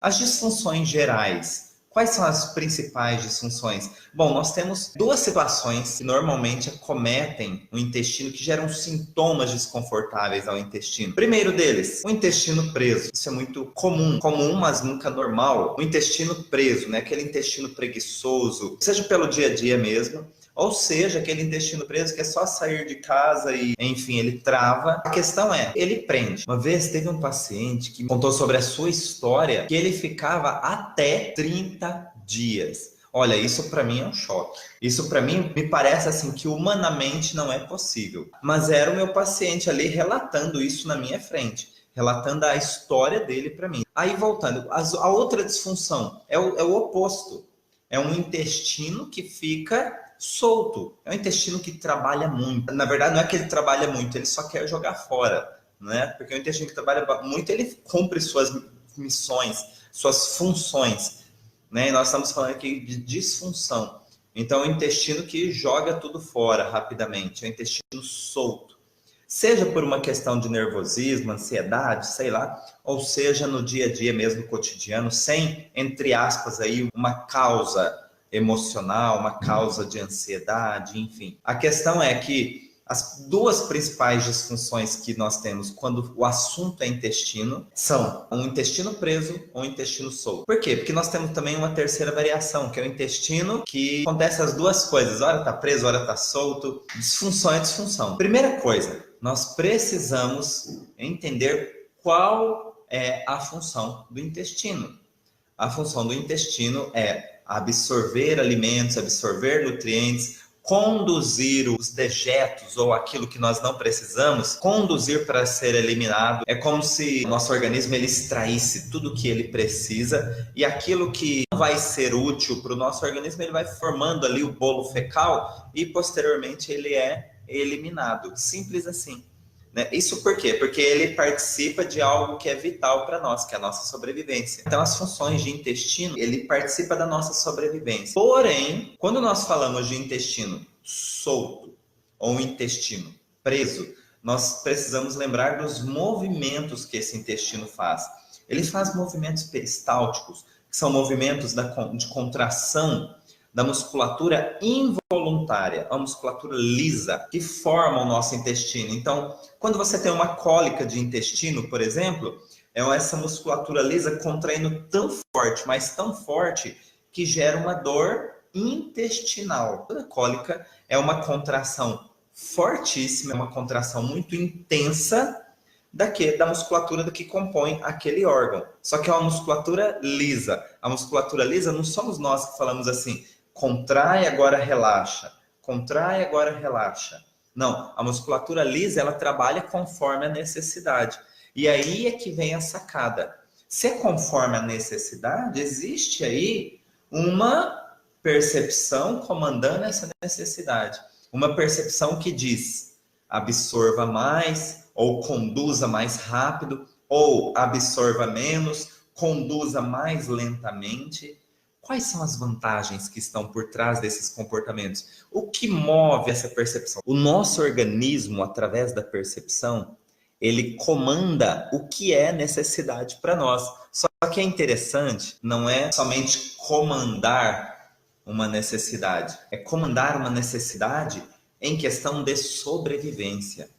As disfunções gerais. Quais são as principais disfunções? Bom, nós temos duas situações que normalmente acometem o intestino, que geram sintomas desconfortáveis ao intestino. Primeiro deles, o intestino preso. Isso é muito comum, mas nunca normal. O intestino preso, né? Aquele intestino preguiçoso, seja pelo dia a dia mesmo, ou seja, aquele intestino preso que é só sair de casa e, enfim, ele trava. A questão é, ele prende. Uma vez teve um paciente que contou sobre a sua história, que ele ficava até 30 dias. Olha, isso para mim é um choque. Isso para mim me parece assim que humanamente não é possível. Mas era o meu paciente ali relatando isso na minha frente, relatando a história dele para mim. Aí voltando, a outra disfunção é o oposto. É um intestino que fica solto. É um intestino que trabalha muito. Na verdade, não é que ele trabalha muito, ele só quer jogar fora, né? Porque o intestino que trabalha muito, ele cumpre suas missões, suas funções, né? E nós estamos falando aqui de disfunção. Então, é um intestino que joga tudo fora rapidamente, é um intestino solto. Seja por uma questão de nervosismo, ansiedade, sei lá, ou seja no dia a dia mesmo, cotidiano, sem, entre aspas, aí, uma causa emocional, uma causa de ansiedade, enfim. A questão é que as duas principais disfunções que nós temos quando o assunto é intestino são um intestino preso ou um intestino solto. Por quê? Porque nós temos também uma terceira variação, que é o intestino que acontece as duas coisas, hora está preso, hora está solto. Disfunção é disfunção. Primeira coisa, nós precisamos entender qual é a função do intestino. A função do intestino é absorver alimentos, absorver nutrientes, conduzir os dejetos ou aquilo que nós não precisamos, conduzir para ser eliminado. É como se o nosso organismo ele extraísse tudo o que ele precisa e aquilo que não vai ser útil para o nosso organismo, ele vai formando ali o bolo fecal e posteriormente ele é eliminado. Simples assim. Isso por quê? Porque ele participa de algo que é vital para nós, que é a nossa sobrevivência. Então, as funções de intestino, ele participa da nossa sobrevivência. Porém, quando nós falamos de intestino solto ou intestino preso, nós precisamos lembrar dos movimentos que esse intestino faz. Ele faz movimentos peristálticos, que são movimentos de contração da musculatura involuntária, a musculatura lisa, que forma o nosso intestino. Então, quando você tem uma cólica de intestino, por exemplo, é essa musculatura lisa contraindo tão forte, mas tão forte, que gera uma dor intestinal. Toda cólica é uma contração fortíssima, é uma contração muito intensa da musculatura que compõe aquele órgão. Só que é uma musculatura lisa. A musculatura lisa não somos nós que falamos assim, contrai, agora relaxa. Contrai, agora relaxa. Não, a musculatura lisa, ela trabalha conforme a necessidade. E aí é que vem a sacada. Se é conforme a necessidade, existe aí uma percepção comandando essa necessidade. Uma percepção que diz, absorva mais, ou conduza mais rápido, ou absorva menos, conduza mais lentamente. Quais são as vantagens que estão por trás desses comportamentos? O que move essa percepção? O nosso organismo, através da percepção, ele comanda o que é necessidade para nós. Só que é interessante, não é somente comandar uma necessidade, é comandar uma necessidade em questão de sobrevivência.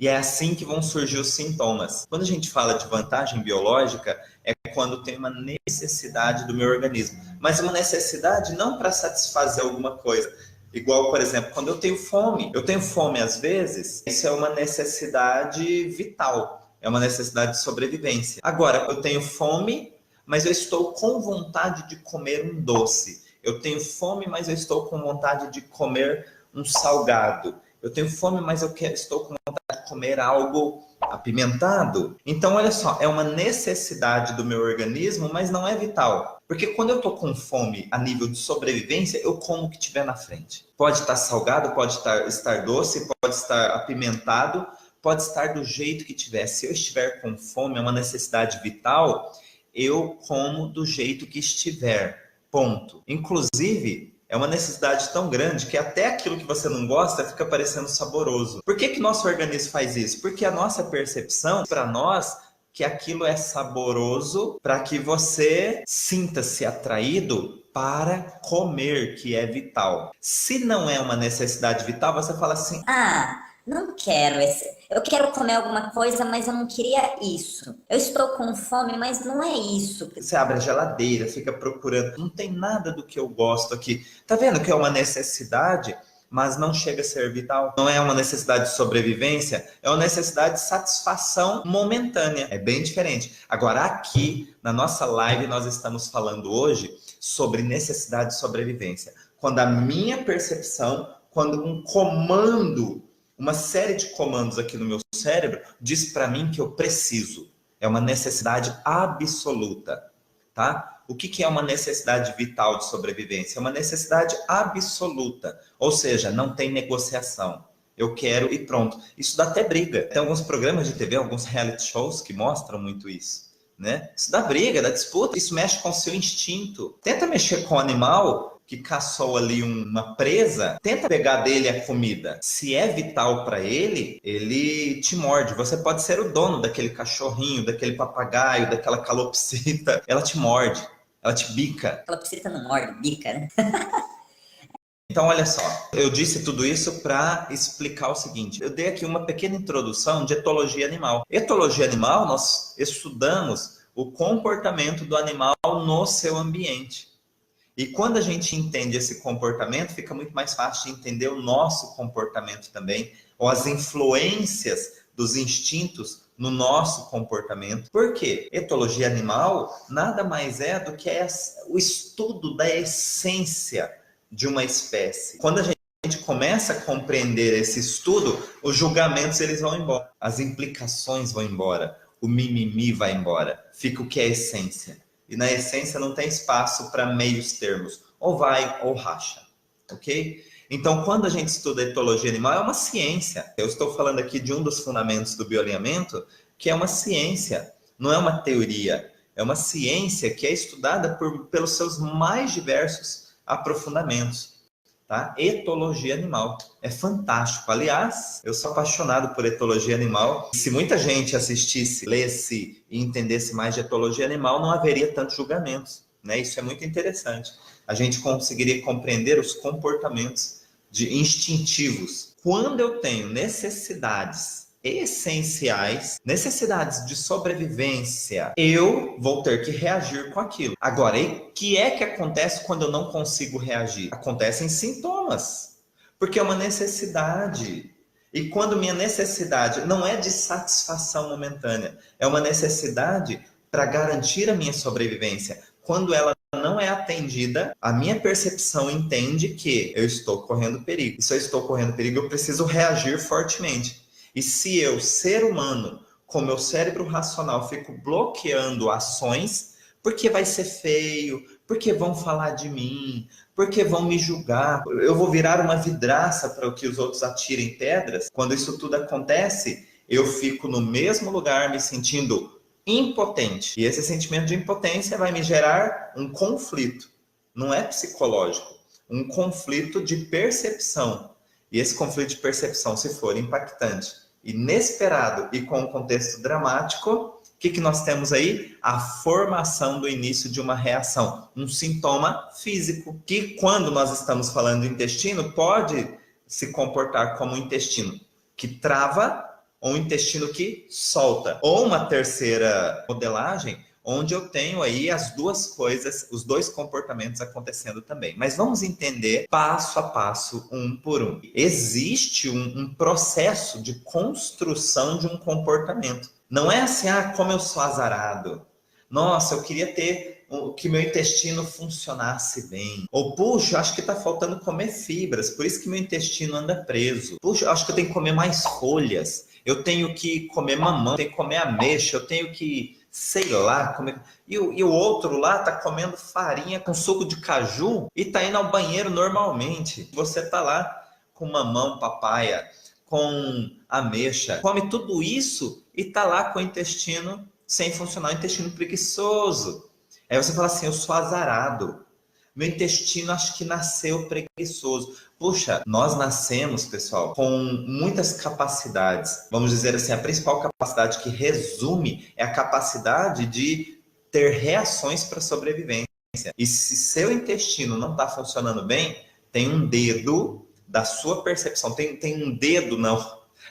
E é assim que vão surgir os sintomas. Quando a gente fala de vantagem biológica, é quando tem uma necessidade do meu organismo. Mas uma necessidade não para satisfazer alguma coisa. Igual, por exemplo, quando eu tenho fome. Eu tenho fome às vezes, isso é uma necessidade vital. É uma necessidade de sobrevivência. Agora, eu tenho fome, mas eu estou com vontade de comer um doce. Eu tenho fome, mas eu estou com vontade de comer um salgado. Eu tenho fome, mas estou com vontade de comer algo apimentado. Então, olha só, é uma necessidade do meu organismo, mas não é vital. Porque quando eu estou com fome a nível de sobrevivência, eu como o que tiver na frente. Pode estar salgado, pode estar doce, pode estar apimentado, pode estar do jeito que tiver. Se eu estiver com fome, é uma necessidade vital, eu como do jeito que estiver. Ponto. Inclusive, é uma necessidade tão grande que até aquilo que você não gosta fica parecendo saboroso. Por que nosso organismo faz isso? Porque a nossa percepção, para nós, que aquilo é saboroso para que você sinta-se atraído para comer, que é vital. Se não é uma necessidade vital, você fala assim: Ah, não quero esse. Eu quero comer alguma coisa, mas eu não queria isso. Eu estou com fome, mas não é isso. você abre a geladeira, fica procurando, não tem nada do que eu gosto aqui. Tá vendo que é uma necessidade, mas não chega a ser vital? Não é uma necessidade de sobrevivência, é uma necessidade de satisfação momentânea. É bem diferente. Agora, aqui na nossa live, nós estamos falando hoje sobre necessidade de sobrevivência. Quando a minha percepção, quando um comando, uma série de comandos aqui no meu cérebro, diz para mim que eu preciso. É uma necessidade absoluta, tá? O que é uma necessidade vital de sobrevivência? É uma necessidade absoluta, ou seja, não tem negociação. Eu quero e pronto. Isso dá até briga. Tem alguns programas de TV, alguns reality shows que mostram muito isso, né? Isso dá briga, dá disputa, isso mexe com o seu instinto. Tenta mexer com o animal que caçou ali uma presa, tenta pegar dele a comida. Se é vital para ele, ele te morde. Você pode ser o dono daquele cachorrinho, daquele papagaio, daquela calopsita. Ela te morde, ela te bica. Calopsita não morde, bica, né? Então, olha só, eu disse tudo isso para explicar o seguinte. Eu dei aqui uma pequena introdução de etologia animal. Etologia animal, nós estudamos o comportamento do animal no seu ambiente. E quando a gente entende esse comportamento, fica muito mais fácil de entender o nosso comportamento também, ou as influências dos instintos no nosso comportamento. Por quê? Etologia animal nada mais é do que o estudo da essência de uma espécie. Quando a gente começa a compreender esse estudo, os julgamentos eles vão embora, as implicações vão embora, o mimimi vai embora, fica o que é a essência. E na essência não tem espaço para meios termos. Ou vai ou racha. Ok? Então, quando a gente estuda etologia animal, é uma ciência. Eu estou falando aqui de um dos fundamentos do bioalinhamento, que é uma ciência. Não é uma teoria. É uma ciência que é estudada pelos seus mais diversos aprofundamentos. Tá? Etologia animal. É fantástico. Aliás, eu sou apaixonado por etologia animal. Se muita gente assistisse, lesse e entendesse mais de etologia animal, não haveria tantos julgamentos, né? Isso é muito interessante. A gente conseguiria compreender os comportamentos instintivos. Quando eu tenho necessidades essenciais, necessidades de sobrevivência, eu vou ter que reagir com aquilo. Agora, o que é que acontece quando eu não consigo reagir? Acontecem sintomas, porque é uma necessidade. E quando minha necessidade não é de satisfação momentânea, é uma necessidade para garantir a minha sobrevivência. Quando ela não é atendida, a minha percepção entende que eu estou correndo perigo. E se eu estou correndo perigo, eu preciso reagir fortemente. E se eu, ser humano, com meu cérebro racional, fico bloqueando ações, porque vai ser feio, porque vão falar de mim, porque vão me julgar, eu vou virar uma vidraça para que os outros atirem pedras. Quando isso tudo acontece, eu fico no mesmo lugar me sentindo impotente. E esse sentimento de impotência vai me gerar um conflito. Não é psicológico, um conflito de percepção. E esse conflito de percepção, se for impactante, inesperado e com um contexto dramático, o que nós temos aí? A formação do início de uma reação, um sintoma físico, que quando nós estamos falando do intestino, pode se comportar como um intestino que trava ou um intestino que solta. Ou uma terceira modelagem, onde eu tenho aí as duas coisas, os dois comportamentos acontecendo também. Mas vamos entender passo a passo, um por um. Existe um processo de construção de um comportamento. Não é assim, como eu sou azarado. Nossa, eu queria ter que meu intestino funcionasse bem. Ou, puxa, acho que está faltando comer fibras, por isso que meu intestino anda preso. Puxa, acho que eu tenho que comer mais folhas. Eu tenho que comer mamão, eu tenho que comer ameixa, eu tenho que sei lá, e o outro lá tá comendo farinha com suco de caju e tá indo ao banheiro normalmente. Você tá lá com mamão, papaya, com ameixa, come tudo isso e tá lá com o intestino sem funcionar, o intestino preguiçoso. Aí você fala assim, eu sou azarado. Meu intestino acho que nasceu preguiçoso. Puxa, nós nascemos, pessoal, com muitas capacidades. Vamos dizer assim, a principal capacidade que resume é a capacidade de ter reações para sobrevivência. E se seu intestino não está funcionando bem, tem um dedo da sua percepção, tem um dedo, não,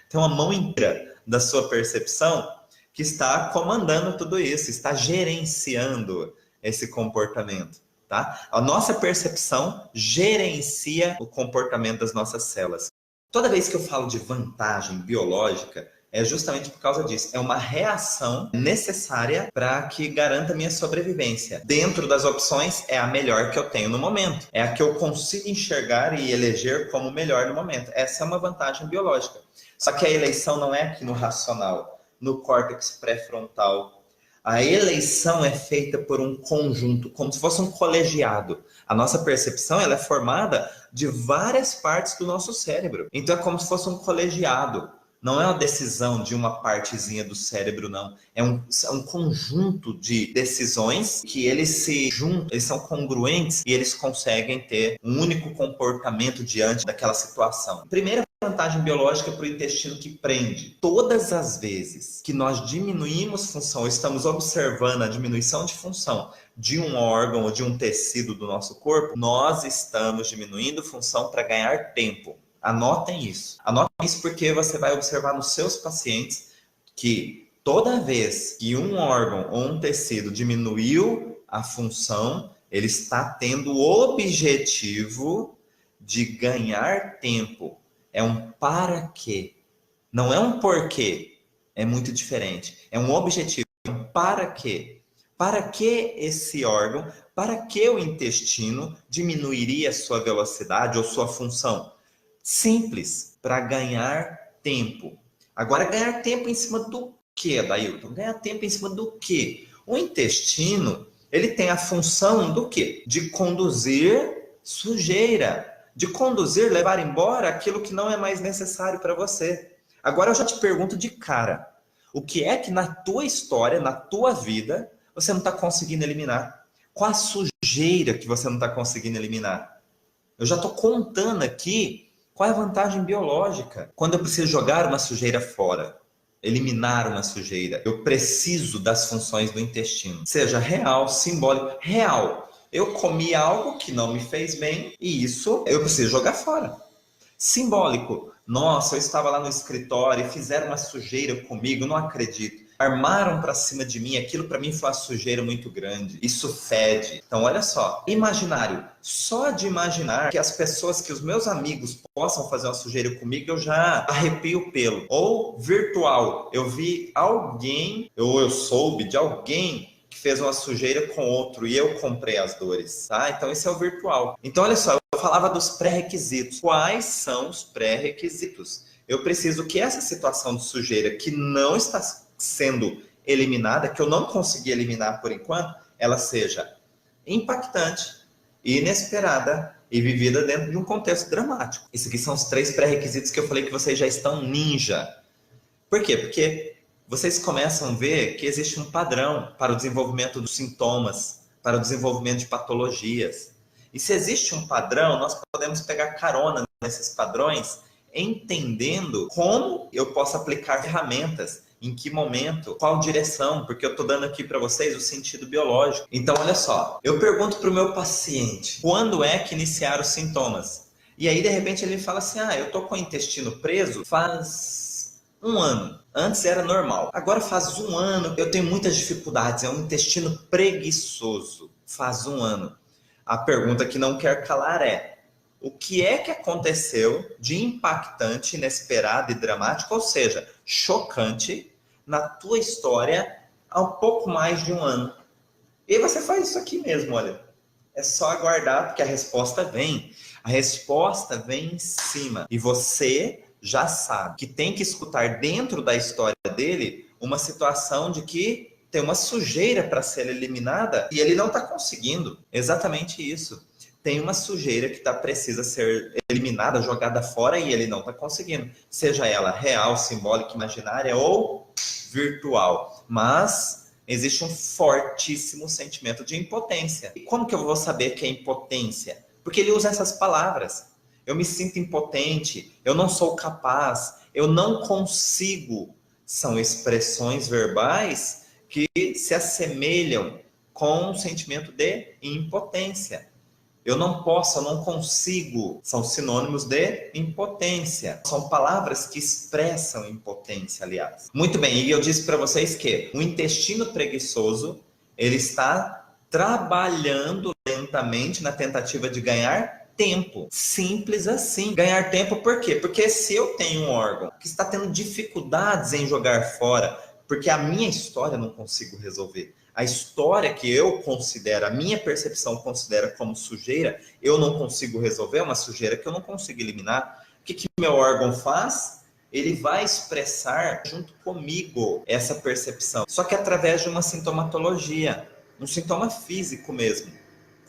tem uma mão inteira da sua percepção que está comandando tudo isso, está gerenciando esse comportamento. Tá? A nossa percepção gerencia o comportamento das nossas células. Toda vez que eu falo de vantagem biológica, é justamente por causa disso. É uma reação necessária para que garanta minha sobrevivência. Dentro das opções, é a melhor que eu tenho no momento. É a que eu consigo enxergar e eleger como melhor no momento. Essa é uma vantagem biológica. Só que a eleição não é aqui no racional, no córtex pré-frontal. A eleição é feita por um conjunto, como se fosse um colegiado. A nossa percepção ela é formada de várias partes do nosso cérebro. Então é como se fosse um colegiado. Não é uma decisão de uma partezinha do cérebro, não. É um conjunto de decisões que eles se juntam, eles são congruentes e eles conseguem ter um único comportamento diante daquela situação. Primeira vantagem biológica para o intestino que prende. Todas as vezes que nós diminuímos função, estamos observando a diminuição de função de um órgão ou de um tecido do nosso corpo, nós estamos diminuindo função para ganhar tempo. Anotem isso. Anotem isso porque você vai observar nos seus pacientes que toda vez que um órgão ou um tecido diminuiu a função, ele está tendo o objetivo de ganhar tempo. É um para quê. Não é um porquê. É muito diferente. É um objetivo. É um para quê. Para que esse órgão, para que o intestino diminuiria sua velocidade ou sua função? Simples, para ganhar tempo. Agora, ganhar tempo em cima do quê, Adailton? Ganhar tempo em cima do quê? O intestino, ele tem a função do quê? De conduzir sujeira, de conduzir, levar embora aquilo que não é mais necessário para você. Agora eu já te pergunto de cara, o que é que na tua história, na tua vida, você não está conseguindo eliminar? Qual a sujeira que você não está conseguindo eliminar? Eu já estou contando aqui qual é a vantagem biológica? Quando eu preciso jogar uma sujeira fora, eliminar uma sujeira, eu preciso das funções do intestino. Seja real, simbólico. Real, eu comi algo que não me fez bem e isso eu preciso jogar fora. Simbólico, nossa, eu estava lá no escritório e fizeram uma sujeira comigo, não acredito. Armaram para cima de mim, aquilo para mim foi uma sujeira muito grande. Isso fede. Então, olha só. Imaginário. Só de imaginar que as pessoas, que os meus amigos possam fazer uma sujeira comigo, eu já arrepio o pelo. Ou virtual. Eu vi alguém, ou eu soube de alguém que fez uma sujeira com outro e eu comprei as dores, tá? Então, esse é o virtual. Então, olha só. Eu falava dos pré-requisitos. Quais são os pré-requisitos? Eu preciso que essa situação de sujeira que não está sendo eliminada, que eu não consegui eliminar por enquanto, ela seja impactante, inesperada e vivida dentro de um contexto dramático. Esses aqui são os 3 pré-requisitos que eu falei que vocês já estão ninja. Por quê? Porque vocês começam a ver que existe um padrão para o desenvolvimento dos sintomas, para o desenvolvimento de patologias. E se existe um padrão, nós podemos pegar carona nesses padrões, entendendo como eu posso aplicar ferramentas, em que momento, qual direção, porque eu estou dando aqui para vocês o sentido biológico. Então, olha só, eu pergunto para o meu paciente, quando é que iniciaram os sintomas? E aí, de repente, ele fala assim, eu estou com o intestino preso faz 1 ano. Antes era normal. Agora faz 1 ano, eu tenho muitas dificuldades, é um intestino preguiçoso. Faz 1 ano. A pergunta que não quer calar é, o que é que aconteceu de impactante, inesperado e dramático, ou seja, chocante, na tua história há um pouco mais de 1 ano? E você faz isso aqui mesmo, olha. É só aguardar, porque a resposta vem. A resposta vem em cima. E você já sabe que tem que escutar dentro da história dele uma situação de que tem uma sujeira para ser eliminada e ele não está conseguindo. Exatamente isso. Tem uma sujeira que precisa ser eliminada, jogada fora e ele não está conseguindo. Seja ela real, simbólica, imaginária ou virtual. Mas existe um fortíssimo sentimento de impotência. E como que eu vou saber que é impotência? Porque ele usa essas palavras. Eu me sinto impotente, eu não sou capaz, eu não consigo. São expressões verbais que se assemelham com o sentimento de impotência. Eu não posso, eu não consigo. São sinônimos de impotência. São palavras que expressam impotência, aliás. Muito bem, e eu disse para vocês que o intestino preguiçoso, ele está trabalhando lentamente na tentativa de ganhar tempo. Simples assim. Ganhar tempo por quê? Porque se eu tenho um órgão que está tendo dificuldades em jogar fora, porque a minha história eu não consigo resolver, a história que eu considero, a minha percepção considera como sujeira, eu não consigo resolver, é uma sujeira que eu não consigo eliminar. O que meu órgão faz? Ele vai expressar junto comigo essa percepção, só que através de uma sintomatologia, um sintoma físico mesmo.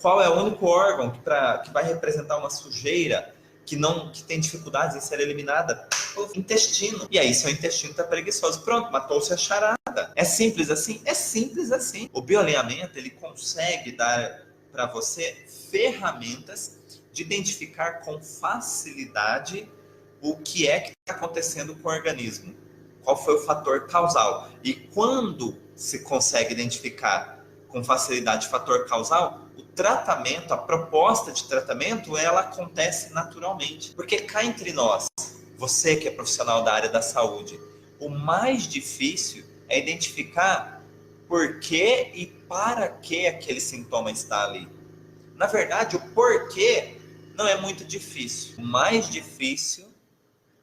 Qual é o único órgão que vai representar uma sujeira que tem dificuldades em ser eliminada? O intestino. E aí, seu intestino está preguiçoso. Pronto, matou-se a charada. É simples assim? É simples assim. O bioalinhamento, ele consegue dar para você ferramentas de identificar com facilidade o que é que está acontecendo com o organismo. Qual foi o fator causal. E quando se consegue identificar com facilidade o fator causal, o tratamento, a proposta de tratamento, ela acontece naturalmente. Porque cá entre nós, você que é profissional da área da saúde, o mais difícil é identificar por que e para que aquele sintoma está ali. Na verdade, o porquê não é muito difícil. O mais difícil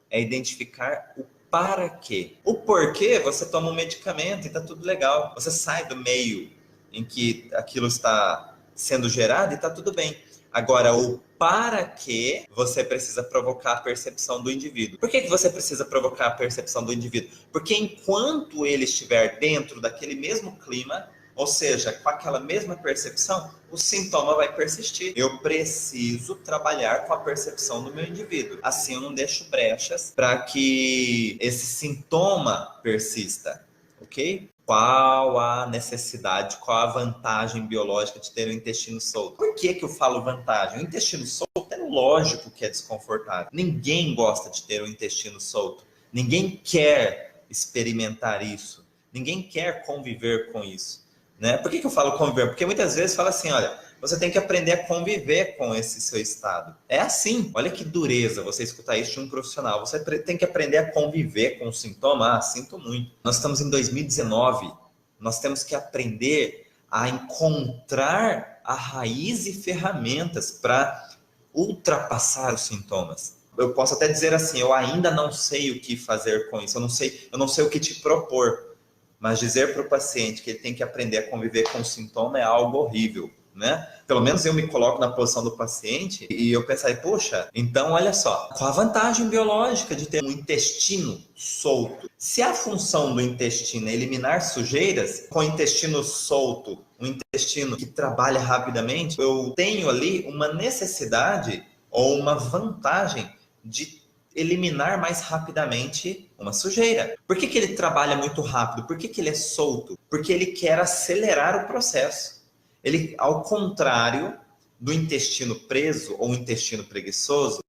é identificar o para quê. O porquê, você toma um medicamento e está tudo legal. Você sai do meio em que aquilo está sendo gerado e está tudo bem. Agora, o para que você precisa provocar a percepção do indivíduo. Por que você precisa provocar a percepção do indivíduo? Porque enquanto ele estiver dentro daquele mesmo clima, ou seja, com aquela mesma percepção, o sintoma vai persistir. Eu preciso trabalhar com a percepção do meu indivíduo. Assim eu não deixo brechas para que esse sintoma persista, ok? Qual a necessidade, qual a vantagem biológica de ter o intestino solto? Por que eu falo vantagem? O intestino solto é lógico que é desconfortável. Ninguém gosta de ter o intestino solto. Ninguém quer experimentar isso. Ninguém quer conviver com isso. Né? Por que eu falo conviver? Porque muitas vezes fala assim, olha, você tem que aprender a conviver com esse seu estado. É assim. Olha que dureza você escutar isso de um profissional. Você tem que aprender a conviver com o sintoma. Ah, sinto muito. Nós estamos em 2019. Nós temos que aprender a encontrar a raiz e ferramentas para ultrapassar os sintomas. Eu posso até dizer assim, eu ainda não sei o que fazer com isso. Eu não sei o que te propor. Mas dizer para o paciente que ele tem que aprender a conviver com o sintoma é algo horrível, né? Pelo menos eu me coloco na posição do paciente e eu pensei, poxa, então olha só, qual a vantagem biológica de ter um intestino solto? Se a função do intestino é eliminar sujeiras, com o intestino solto, um intestino que trabalha rapidamente, eu tenho ali uma necessidade ou uma vantagem de eliminar mais rapidamente uma sujeira. Por que ele trabalha muito rápido? Por que ele é solto? Porque ele quer acelerar o processo. Ele, ao contrário do intestino preso ou intestino preguiçoso,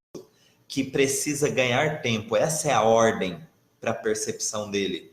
que precisa ganhar tempo. Essa é a ordem para a percepção dele.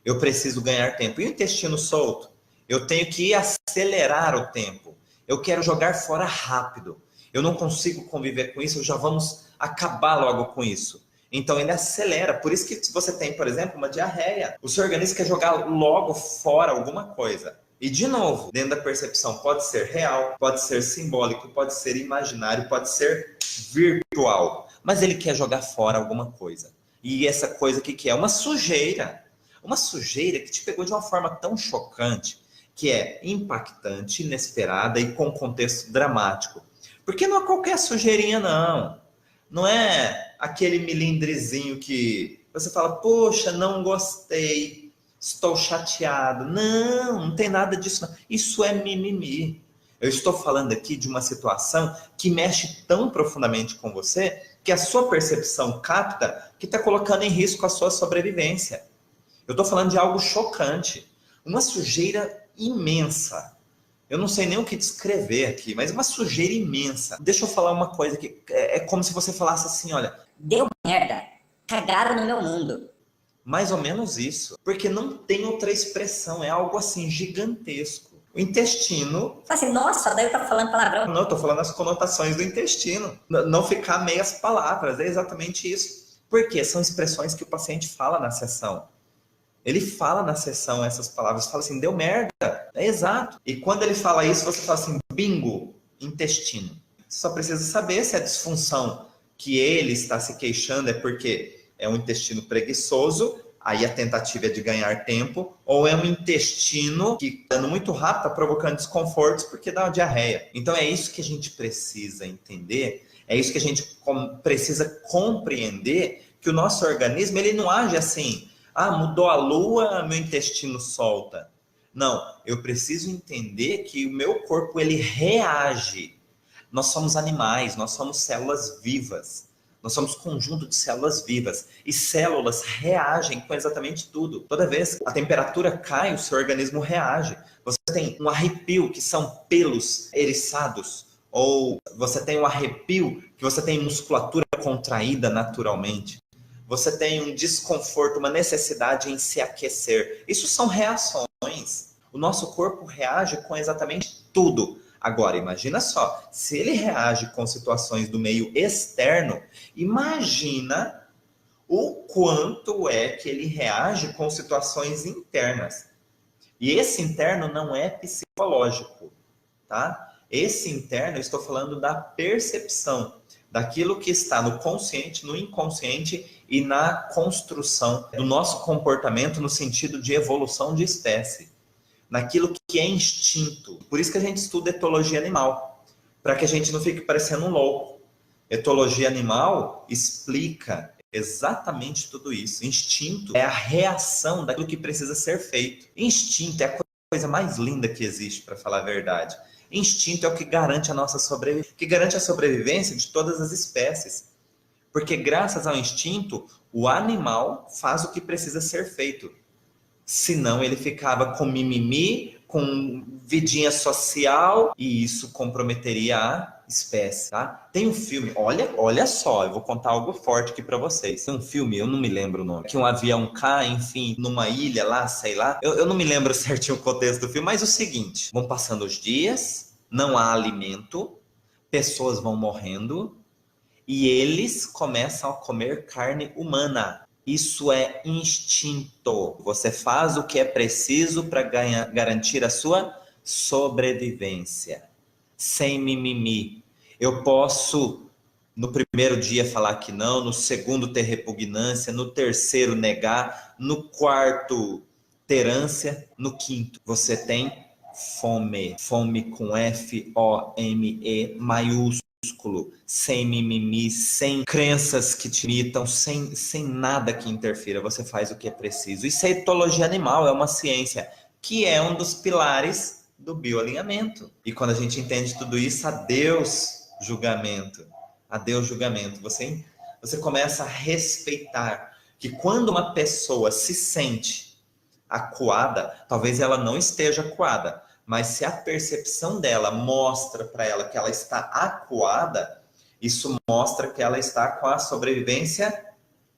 Eu preciso ganhar tempo. E o intestino solto? Eu tenho que acelerar o tempo. Eu quero jogar fora rápido. Eu não consigo conviver com isso, já vamos acabar logo com isso. Então ele acelera. Por isso que você tem, por exemplo, uma diarreia. O seu organismo quer jogar logo fora alguma coisa. E de novo, dentro da percepção, pode ser real, pode ser simbólico, pode ser imaginário, pode ser virtual. Mas ele quer jogar fora alguma coisa. E essa coisa, o que é? Uma sujeira. Uma sujeira que te pegou de uma forma tão chocante, que é impactante, inesperada e com contexto dramático. Porque não é qualquer sujeirinha, não. Não é aquele milindrezinho que você fala, poxa, não gostei, estou chateado. Não, não tem nada disso, não. Isso é mimimi. Eu estou falando aqui de uma situação que mexe tão profundamente com você que a sua percepção capta que está colocando em risco a sua sobrevivência. Eu estou falando de algo chocante. uma sujeira imensa. Eu não sei nem o que descrever aqui, mas uma sujeira imensa. Deixa eu falar uma coisa que é como se você falasse assim, olha... Deu merda. Cagaram no meu mundo. Mais ou menos isso. Porque não tem outra expressão, é algo assim gigantesco. O intestino... Fala assim, nossa, daí eu tava falando palavrão. Não, eu tô falando as conotações do intestino. Não ficar meias palavras, é exatamente isso. Porque são expressões que o paciente fala na sessão. Ele fala na sessão essas palavras, fala assim, deu merda. É exato. E quando ele fala isso, você fala assim, bingo, intestino. Você só precisa saber se a disfunção que ele está se queixando é porque é um intestino preguiçoso, aí a tentativa é de ganhar tempo, ou é um intestino que, dando muito rápido, está provocando desconfortos porque dá uma diarreia. Então é isso que a gente precisa entender, é isso que a gente precisa compreender, que o nosso organismo ele não age assim, mudou a lua, meu intestino solta. Não, eu preciso entender que o meu corpo ele reage. Nós somos animais, nós somos células vivas. Nós somos conjunto de células vivas. E células reagem com exatamente tudo. Toda vez que a temperatura cai, o seu organismo reage. Você tem um arrepio, que são pelos eriçados. Ou você tem um arrepio, que você tem musculatura contraída naturalmente. Você tem um desconforto, uma necessidade em se aquecer. Isso são reações. O nosso corpo reage com exatamente tudo. Agora, imagina só, se ele reage com situações do meio externo, imagina o quanto é que ele reage com situações internas. E esse interno não é psicológico, tá? Esse interno, eu estou falando da percepção, daquilo que está no consciente, no inconsciente e na construção do nosso comportamento no sentido de evolução de espécie. Naquilo que é instinto. Por isso que a gente estuda etologia animal, para que a gente não fique parecendo um louco. Etologia animal explica exatamente tudo isso. Instinto é a reação daquilo que precisa ser feito. Instinto é a coisa mais linda que existe, para falar a verdade. Instinto é o que garante a nossa sobrevivência, que garante a sobrevivência de todas as espécies. Porque graças ao instinto, o animal faz o que precisa ser feito. Senão ele ficava com mimimi, com vidinha social, e isso comprometeria a espécie, tá? Tem um filme, olha só, eu vou contar algo forte aqui para vocês. Tem um filme, eu não me lembro o nome, que um avião cai, enfim, numa ilha lá, sei lá. Eu não me lembro certinho o contexto do filme, mas é o seguinte, vão passando os dias, não há alimento, pessoas vão morrendo, e eles começam a comer carne humana. Isso é instinto. Você faz o que é preciso para garantir a sua sobrevivência. Sem mimimi. Eu posso, no primeiro dia, falar que não, no segundo ter repugnância, no terceiro negar, no quarto ter ânsia, no quinto você tem fome. Fome com F-O-M-E maiúsculo. Sem mimimi, sem crenças que te imitam, sem nada que interfira, você faz o que é preciso. Isso é etologia animal, é uma ciência que é um dos pilares do bioalinhamento. E quando a gente entende tudo isso, adeus julgamento. Adeus julgamento. Você começa a respeitar que quando uma pessoa se sente acuada, talvez ela não esteja acuada, mas se a percepção dela mostra para ela que ela está acuada, isso mostra que ela está com a sobrevivência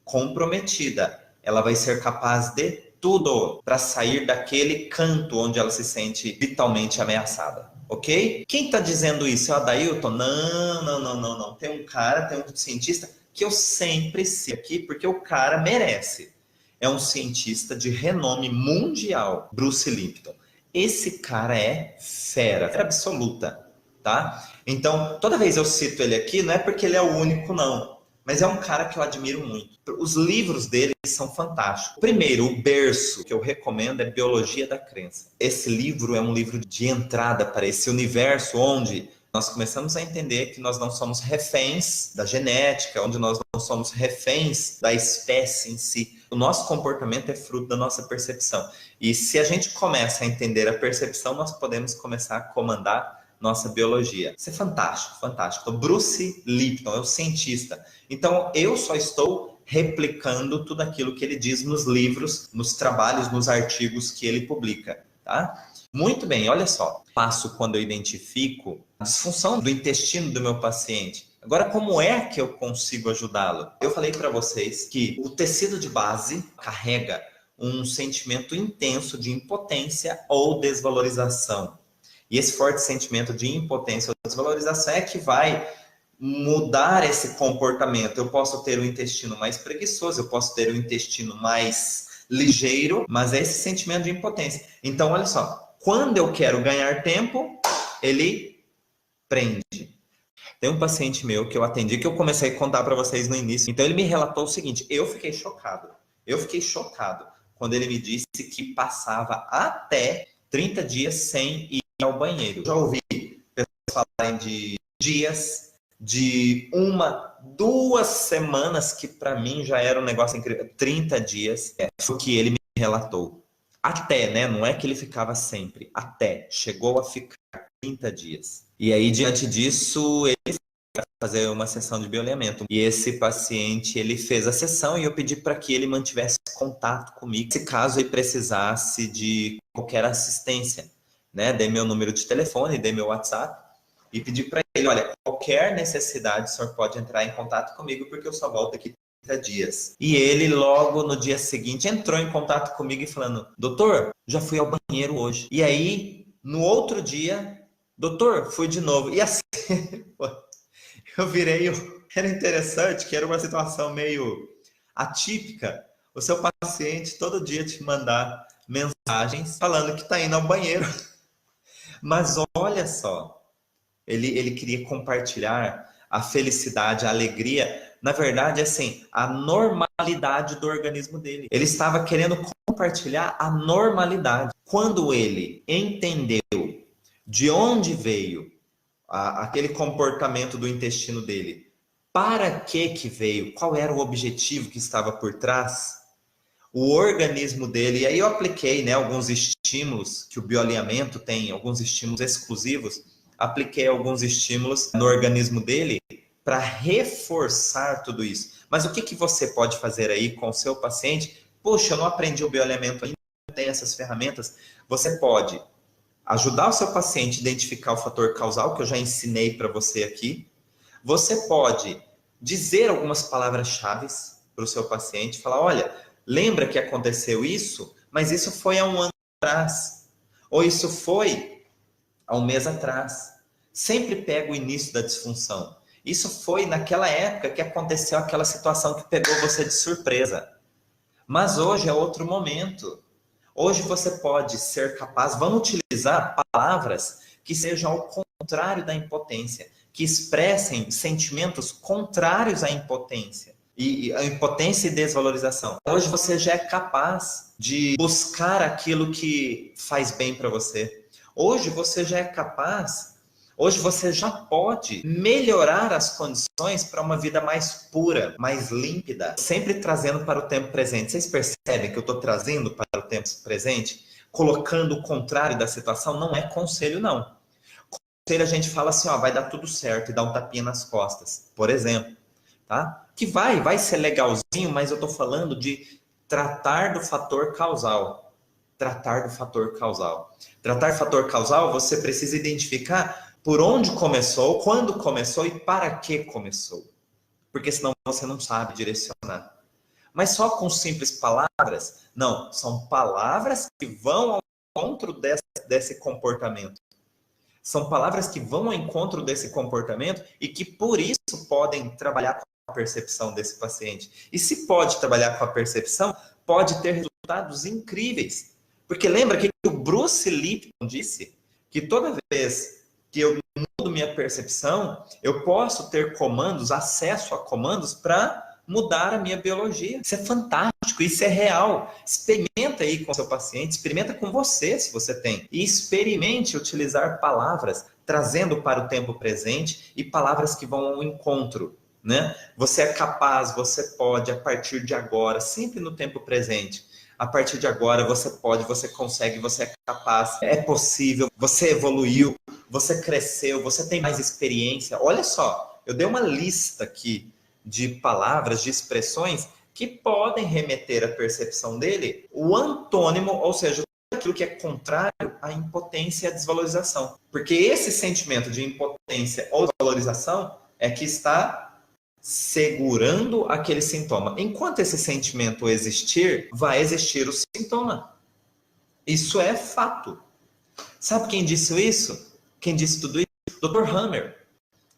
comprometida. Ela vai ser capaz de tudo para sair daquele canto onde ela se sente vitalmente ameaçada. Ok? Quem está dizendo isso? É o Adailton? Não. Tem um cientista que eu sempre cito aqui, porque o cara merece. É um cientista de renome mundial, Bruce Lipton. Esse cara é fera absoluta, tá? Então, toda vez eu cito ele aqui, não é porque ele é o único, não. Mas é um cara que eu admiro muito. Os livros dele são fantásticos. Primeiro, o berço que eu recomendo é Biologia da Crença. Esse livro é um livro de entrada para esse universo onde nós começamos a entender que nós não somos reféns da genética, onde nós não somos reféns da espécie em si. O nosso comportamento é fruto da nossa percepção. E se a gente começa a entender a percepção, nós podemos começar a comandar nossa biologia. Isso é fantástico, fantástico. O Bruce Lipton é o cientista. Então, eu só estou replicando tudo aquilo que ele diz nos livros, nos trabalhos, nos artigos que ele publica, tá? Muito bem, olha só. Passo quando eu identifico a disfunção do intestino do meu paciente. Agora, como é que eu consigo ajudá-lo? Eu falei para vocês que o tecido de base carrega um sentimento intenso de impotência ou desvalorização. E esse forte sentimento de impotência ou desvalorização é que vai mudar esse comportamento. Eu posso ter um intestino mais preguiçoso, eu posso ter um intestino mais ligeiro, mas é esse sentimento de impotência. Então, olha só, quando eu quero ganhar tempo, ele prende. Tem um paciente meu que eu atendi, que eu comecei a contar para vocês no início. Então, ele me relatou o seguinte, eu fiquei chocado quando ele me disse que passava até 30 dias sem ir ao banheiro. Já ouvi pessoas falarem de dias, de 1, 2 semanas, que para mim já era um negócio incrível. 30 dias foi o que ele me relatou. Até, né? Não é que ele ficava sempre. Até. Chegou a ficar 30 dias. E aí, diante disso, ele foi fazer uma sessão de bioalinhamento. E esse paciente, ele fez a sessão e eu pedi para que ele mantivesse contato comigo, se caso ele precisasse de qualquer assistência, né? Dei meu número de telefone, dei meu WhatsApp e pedi para ele, olha, qualquer necessidade, o senhor pode entrar em contato comigo, porque eu só volto aqui 30 dias. E ele, logo no dia seguinte, entrou em contato comigo e falando, doutor, já fui ao banheiro hoje. E aí, no outro dia, doutor, fui de novo. E assim, eu virei... Era interessante, que era uma situação meio atípica. O seu paciente todo dia te mandar mensagens falando que está indo ao banheiro. Mas olha só, ele queria compartilhar a felicidade, a alegria, na verdade, assim, a normalidade do organismo dele. Ele estava querendo compartilhar a normalidade. Quando ele entendeu de onde veio aquele comportamento do intestino dele, para que veio, qual era o objetivo que estava por trás, o organismo dele, e aí eu apliquei, né, alguns estímulos que o bioalinhamento tem, alguns estímulos exclusivos, apliquei alguns estímulos no organismo dele para reforçar tudo isso. Mas o que você pode fazer aí com o seu paciente? Poxa, eu não aprendi o bioalinhamento ainda, não tenho essas ferramentas. Você pode ajudar o seu paciente a identificar o fator causal, que eu já ensinei para você aqui. Você pode dizer algumas palavras-chave para o seu paciente, falar, olha, lembra que aconteceu isso, mas isso foi há 1 ano atrás, ou isso foi há 1 mês atrás. Sempre pega o início da disfunção. Isso foi naquela época que aconteceu aquela situação que pegou você de surpresa. Mas hoje é outro momento. Hoje você pode ser capaz, vamos utilizar palavras que sejam ao contrário da impotência, que expressem sentimentos contrários à impotência. E a impotência e desvalorização. Hoje você já é capaz de buscar aquilo que faz bem para você. Hoje você já é capaz, hoje você já pode melhorar as condições para uma vida mais pura, mais límpida, sempre trazendo para o tempo presente. Vocês percebem que eu estou trazendo para o tempo presente? Colocando o contrário da situação? Não é conselho, não. Conselho a gente fala assim, ó, vai dar tudo certo e dá um tapinha nas costas, por exemplo. Tá? Que vai ser legalzinho, mas eu estou falando de tratar do fator causal. Tratar do fator causal. Tratar fator causal, você precisa identificar por onde começou, quando começou e para que começou. Porque senão você não sabe direcionar. Mas só com simples palavras? Não, são palavras que vão ao encontro desse comportamento. São palavras que vão ao encontro desse comportamento e que por isso podem trabalhar com a percepção desse paciente. E se pode trabalhar com a percepção, pode ter resultados incríveis. Porque lembra que o Bruce Lipton disse que toda vez que eu mudo minha percepção, eu posso ter comandos, acesso a comandos para mudar a minha biologia. Isso é fantástico, isso é real. Experimenta aí com o seu paciente, experimenta com você, se você tem. E experimente utilizar palavras, trazendo para o tempo presente e palavras que vão ao encontro. Né? Você é capaz, você pode, a partir de agora, sempre no tempo presente. A partir de agora você pode, você consegue, você é capaz, é possível, você evoluiu, você cresceu, você tem mais experiência. Olha só, eu dei uma lista aqui de palavras, de expressões que podem remeter à percepção dele o antônimo, ou seja, aquilo que é contrário à impotência e à desvalorização. Porque esse sentimento de impotência ou desvalorização é que está segurando aquele sintoma. Enquanto esse sentimento existir, vai existir o sintoma. Isso é fato. Sabe quem disse isso? Quem disse tudo isso? Dr. Hammer.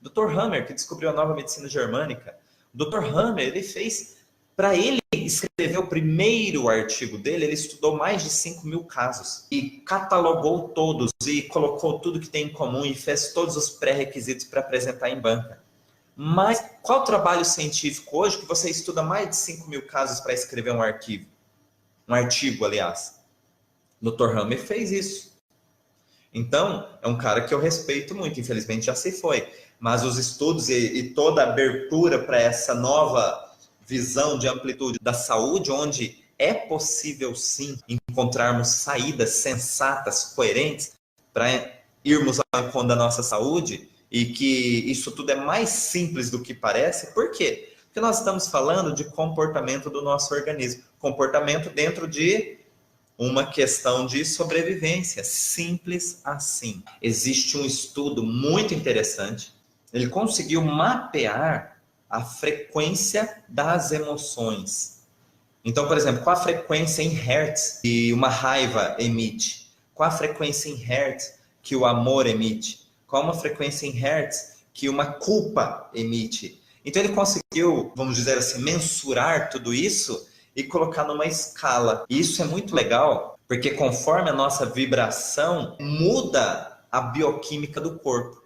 Dr. Hammer, que descobriu a nova medicina germânica. Dr. Hammer, ele fez... Para ele escrever o primeiro artigo dele, ele estudou mais de 5.000 casos e catalogou todos e colocou tudo que tem em comum e fez todos os pré-requisitos para apresentar em banca. Mas qual trabalho científico hoje que você estuda mais de 5.000 casos para escrever um artigo? Um artigo, aliás. Dr. Hammer fez isso. Então, é um cara que eu respeito muito, infelizmente já se foi. Mas os estudos e toda a abertura para essa nova visão de amplitude da saúde, onde é possível sim encontrarmos saídas sensatas, coerentes, para irmos ao encontro da nossa saúde, e que isso tudo é mais simples do que parece. Por quê? Porque nós estamos falando de comportamento do nosso organismo. Comportamento dentro de uma questão de sobrevivência, simples assim. Existe um estudo muito interessante, ele conseguiu mapear a frequência das emoções. Então, por exemplo, qual a frequência em hertz que uma raiva emite? Qual a frequência em hertz que o amor emite? Qual uma frequência em hertz que uma culpa emite? Então ele conseguiu, vamos dizer assim, mensurar tudo isso e colocar numa escala. E isso é muito legal, porque conforme a nossa vibração, muda a bioquímica do corpo.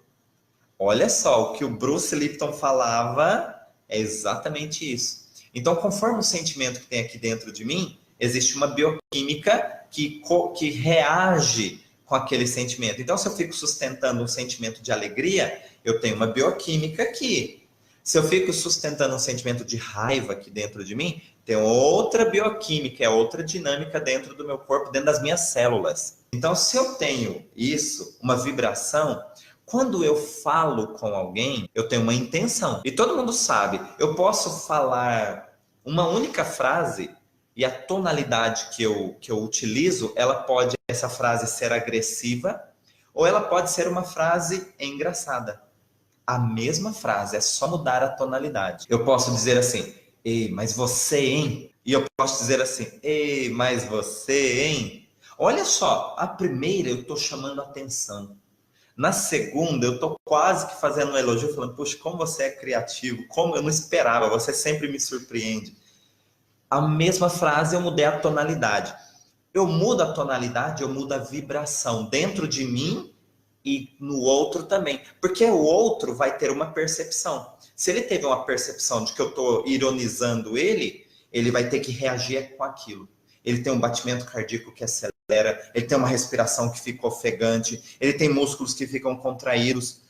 Olha só, o que o Bruce Lipton falava é exatamente isso. Então, conforme o sentimento que tem aqui dentro de mim, existe uma bioquímica que reage com aquele sentimento. Então, se eu fico sustentando um sentimento de alegria, eu tenho uma bioquímica aqui. Se eu fico sustentando um sentimento de raiva aqui dentro de mim, tem outra bioquímica, é outra dinâmica dentro do meu corpo, dentro das minhas células. Então, se eu tenho isso, uma vibração, quando eu falo com alguém, eu tenho uma intenção. E todo mundo sabe, eu posso falar uma única frase e a tonalidade que eu utilizo, essa frase ser agressiva ou ela pode ser uma frase engraçada. A mesma frase, é só mudar a tonalidade. Eu posso dizer assim, ei, mas você, hein? E eu posso dizer assim, ei, mas você, hein? Olha só, a primeira eu estou chamando atenção. Na segunda, eu estou quase que fazendo um elogio, falando, puxa, como você é criativo, como eu não esperava, você sempre me surpreende. A mesma frase, eu mudei a tonalidade. Eu mudo a tonalidade, eu mudo a vibração dentro de mim e no outro também. Porque o outro vai ter uma percepção. Se ele teve uma percepção de que eu estou ironizando ele, ele vai ter que reagir com aquilo. Ele tem um batimento cardíaco que acelera, ele tem uma respiração que fica ofegante, ele tem músculos que ficam contraídos.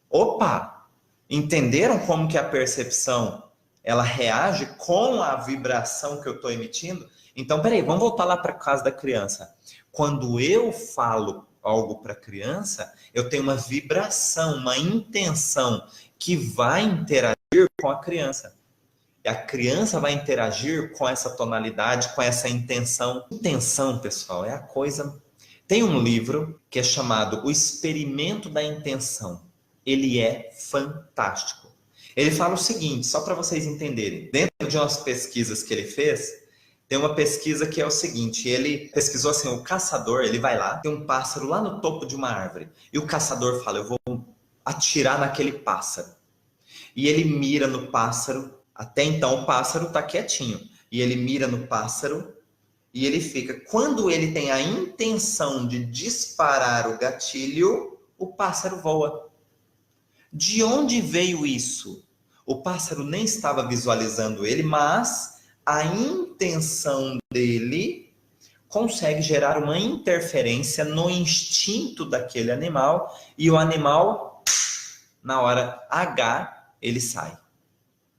Opa! Entenderam como que a percepção ela reage com a vibração que eu estou emitindo? Então, peraí, vamos voltar lá para o caso da criança. Quando eu falo algo para a criança, eu tenho uma vibração, uma intenção que vai interagir com a criança. E a criança vai interagir com essa tonalidade, com essa intenção. Intenção, pessoal, é a coisa... Tem um livro que é chamado O Experimento da Intenção. Ele é fantástico. Ele fala o seguinte, só para vocês entenderem. Dentro de umas pesquisas que ele fez, tem uma pesquisa que é o seguinte, ele pesquisou assim, o caçador, ele vai lá, tem um pássaro lá no topo de uma árvore. E o caçador fala, eu vou atirar naquele pássaro. E ele mira no pássaro. Até então o pássaro está quietinho. E ele mira no pássaro e ele fica. Quando ele tem a intenção de disparar o gatilho, o pássaro voa. De onde veio isso? O pássaro nem estava visualizando ele, mas a intenção dele consegue gerar uma interferência no instinto daquele animal e o animal, na hora H, ele sai.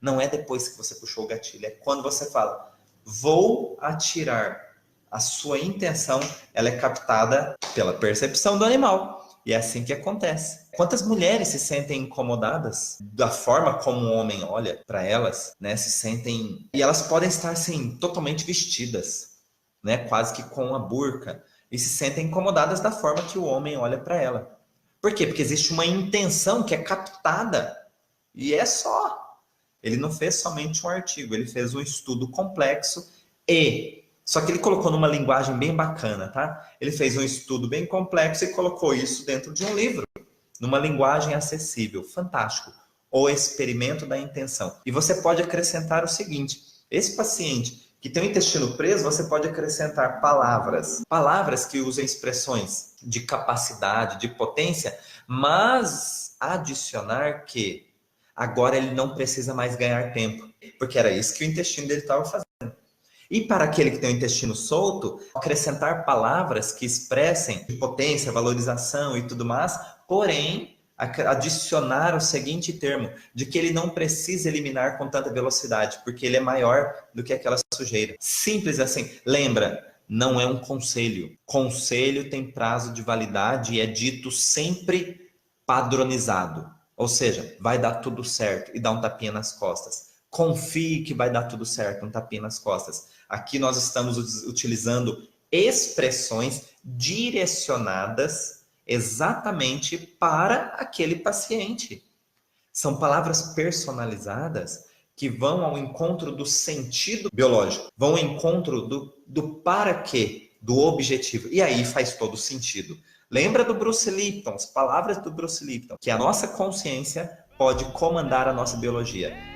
Não é depois que você puxou o gatilho, é quando você fala, vou atirar. A sua intenção, ela é captada pela percepção do animal. E é assim que acontece. Quantas mulheres se sentem incomodadas da forma como o homem olha para elas, né? Se sentem... E elas podem estar, assim, totalmente vestidas, né? Quase que com a burca. E se sentem incomodadas da forma que o homem olha para ela. Por quê? Porque existe uma intenção que é captada. E é só. Ele não fez somente um artigo, ele fez um estudo complexo e... Só que ele colocou numa linguagem bem bacana, tá? Ele fez um estudo bem complexo e colocou isso dentro de um livro, numa linguagem acessível. Fantástico. O experimento da intenção. E você pode acrescentar o seguinte: esse paciente que tem o intestino preso, você pode acrescentar palavras. Palavras que usam expressões de capacidade, de potência, mas adicionar que agora ele não precisa mais ganhar tempo, porque era isso que o intestino dele estava fazendo. E para aquele que tem o intestino solto, acrescentar palavras que expressem potência, valorização e tudo mais, porém, adicionar o seguinte termo, de que ele não precisa eliminar com tanta velocidade, porque ele é maior do que aquela sujeira. Simples assim. Lembra, não é um conselho. Conselho tem prazo de validade e é dito sempre padronizado. Ou seja, vai dar tudo certo e dá um tapinha nas costas. Confie que vai dar tudo certo, um tapinha nas costas. Aqui nós estamos utilizando expressões direcionadas exatamente para aquele paciente. São palavras personalizadas que vão ao encontro do sentido biológico, vão ao encontro do para quê, do objetivo. E aí faz todo sentido. Lembra do Bruce Lipton, as palavras do Bruce Lipton, que a nossa consciência pode comandar a nossa biologia.